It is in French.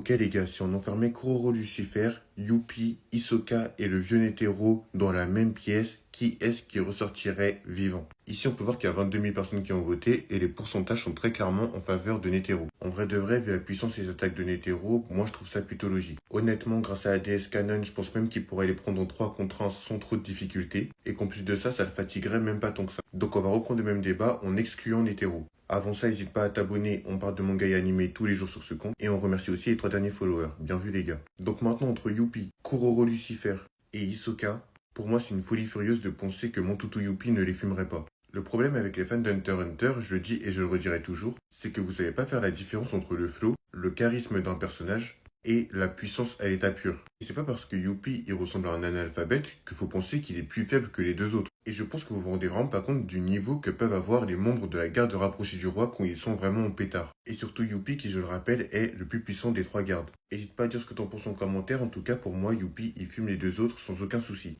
Ok les gars, si on enfermait Kuroro Lucifer, Youpi, Hisoka et le vieux Netero dans la même pièce, qui est-ce qui ressortirait vivant? Ici on peut voir qu'il y a 22 000 personnes qui ont voté et les pourcentages sont très clairement en faveur de Netero. En vrai de vrai, vu la puissance et les attaques de Netero, moi je trouve ça plutôt logique. Honnêtement, grâce à la DS Canon, je pense même qu'il pourrait les prendre en 3 contre 1 sans trop de difficultés et qu'en plus de ça, ça le fatiguerait même pas tant que ça. Donc on va reprendre le même débat en excluant Netero. Avant ça, n'hésite pas à t'abonner, on parle de manga et animé tous les jours sur ce compte. Et on remercie aussi les 3 derniers followers. Bien vu les gars. Donc maintenant, entre Youpi, Kuroro Lucifer et Hisoka, pour moi c'est une folie furieuse de penser que mon toutou Youpi ne les fumerait pas. Le problème avec les fans d'Hunter x Hunter, je le dis et je le redirai toujours, c'est que vous savez pas faire la différence entre le flow, le charisme d'un personnage et la puissance à l'état pur. Et c'est pas parce que Youpi il ressemble à un analphabète qu'il faut penser qu'il est plus faible que les deux autres. Et je pense que vous vous rendez vraiment pas compte du niveau que peuvent avoir les membres de la garde rapprochée du roi quand ils sont vraiment en pétard. Et surtout Youpi qui, je le rappelle, est le plus puissant des 3 gardes. N'hésite pas à dire ce que t'en penses en commentaire, en tout cas pour moi Youpi il fume les deux autres sans aucun souci.